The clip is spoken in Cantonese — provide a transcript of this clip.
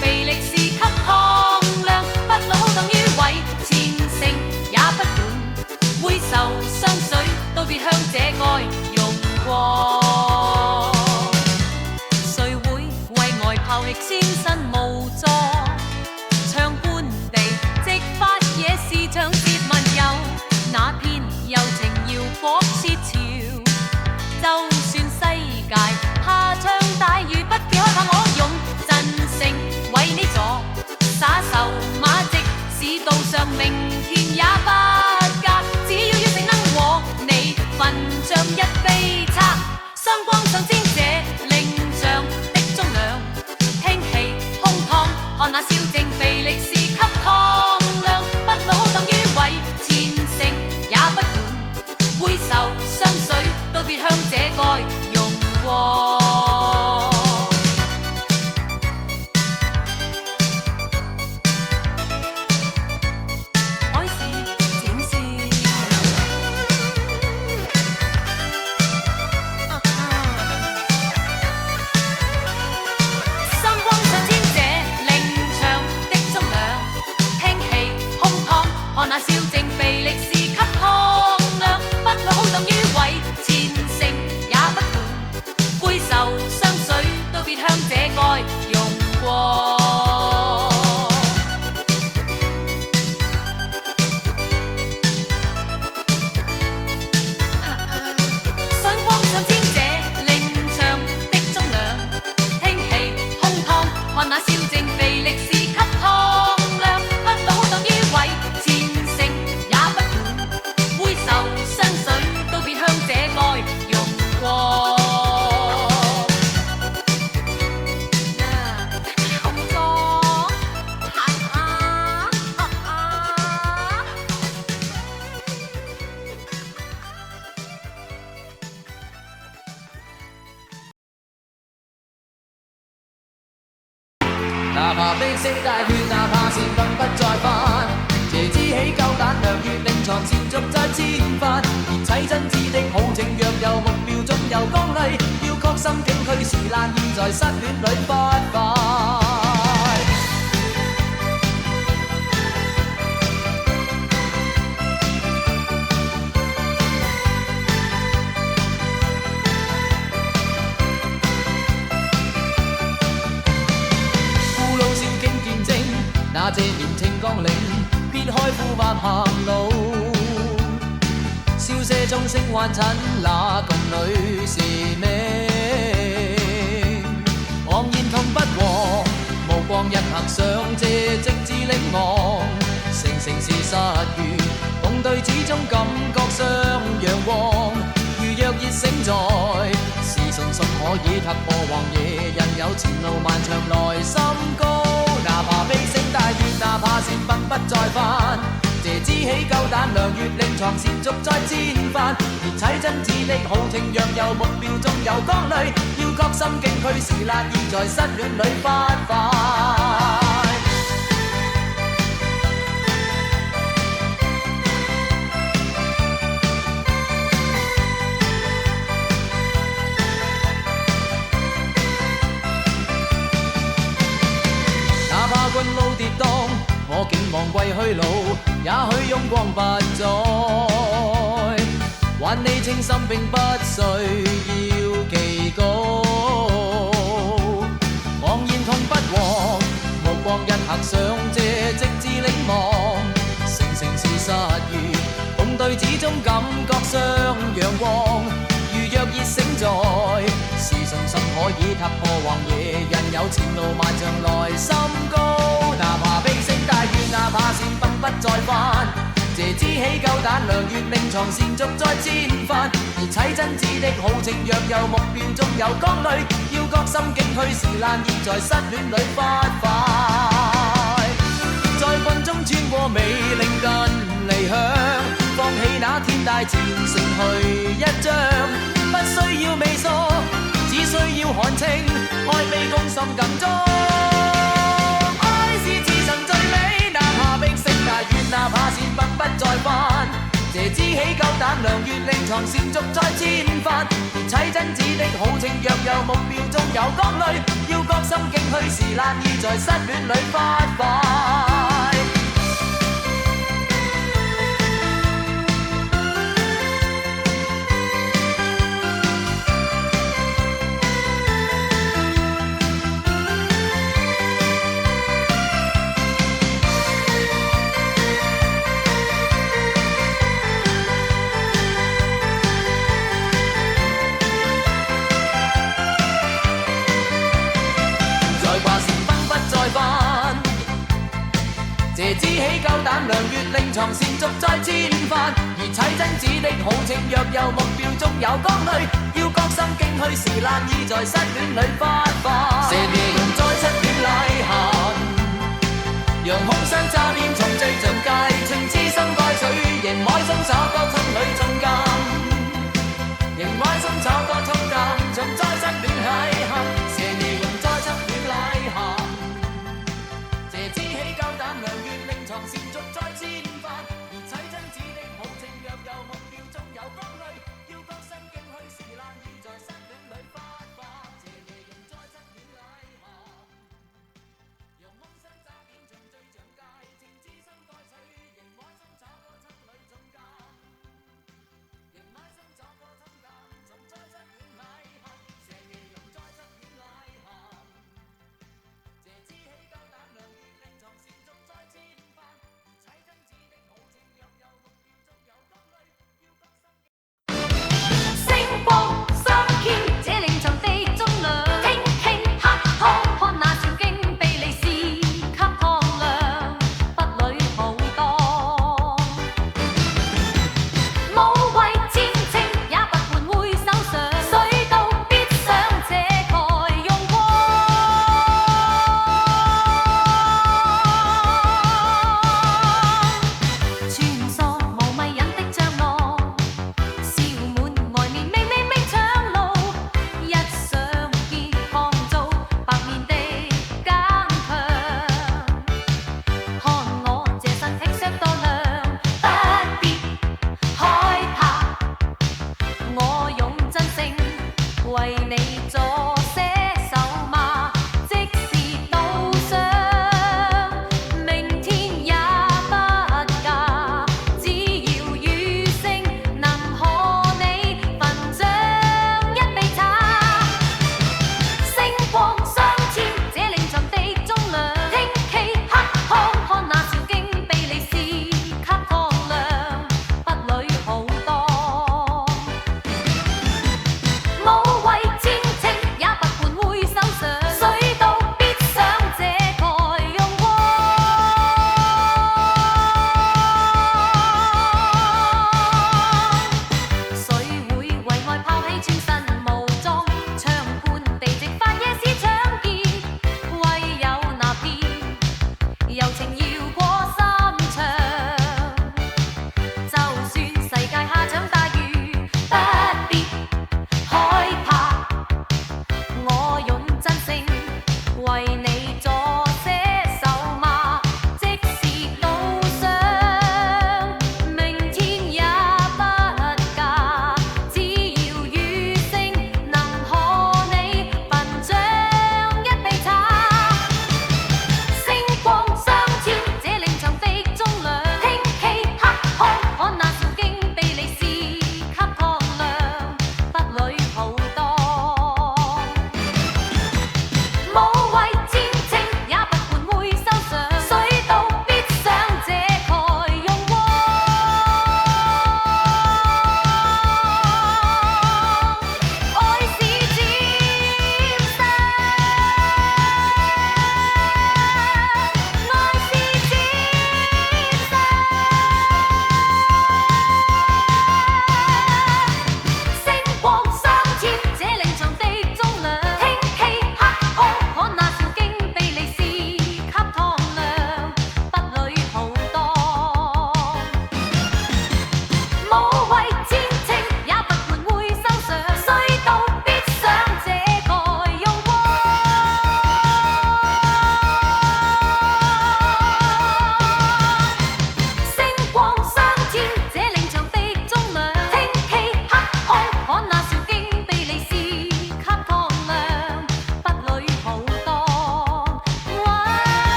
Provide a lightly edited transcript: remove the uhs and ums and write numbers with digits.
肥力士給抗量，不老等於毀前程，也不管會受傷水，都別向這愛用過。誰會為愛拋棄先身無助？長官地直發野是像舌文有，那篇柔情搖火切潮。就算世界下唱大雨，不必害怕我用真誠為你助。灑愁馬直是道上明天也不隔，只要邀請能和你分像一杯茶。雙光上天這靈像的中兩，聽氣空曠，看那笑靜肥力士給抗量，不老等於毀前程，也不管會受傷水，都別向這愛用過。看那笑靜肥力士給抗量，不老等於毀前程，也不管會受傷水，都別向這愛用過。想光上天這靈長的中兩，聽氣空曠，看那笑靜肥力士給抗量，不老等於毀前程，也不管會受傷水，都別向這愛用過。哪怕悲聲大血，哪怕煽憤不再犯，謝之起夠膽量，越令床前續再戰犯。熱砌真摯的好情，若有目標，縱有剛愎，要確心境驅時難現在失戀裏不快。那這年青光領，撇開富或行路，笑射眾星幻襯那共女是命。昂然同不和，無光一刻上這直至領望，成是失語，共對始終感覺上陽光。如若熱醒在，是信心可以突破橫野，人有前路漫長來心高。哪怕悲聲大雨，哪怕煽憤不再犯，謝之起夠膽量，越令床前續再戰犯。熱砌真摯的好情，若有目標，縱有剛愎，要確心境驅時難現在失戀裏不快。軍路跌宕，我竟忘歸虛老，也許庸光不再。還你清心並不需要祈告，昂然同不和，目光一刻上這直至領望，成是失語，共對始終感覺上陽光。如若熱醒在，是信心可以突破橫野，人有前路漫長來心高。哪怕悲聲大雨，哪怕煽憤不再犯，謝之起夠膽量，越令床前續再戰犯。熱砌真摯的好情，若有目標，縱有剛愎，要覺心境驅時難現在失戀裏不快。在軍中穿過美齡近離鄉，放棄那天大前程去一張，不需要微疏，只需要看清，愛被共心感中。愛是自神最美，哪怕冰釋大雨，哪怕煽憤不再犯，謝知喜夠膽量，願令床纏續再千番。而妻真子的好情，若有目標中有光淚，要覺心境虛時難以在失戀裏發快。謝知喜夠膽量，願令床纏續再千番。而妻真子的好情，若有目標中有光淚，要覺心境虛時難以在失戀裏發快。射電在失戀禮行，讓空想詐騙。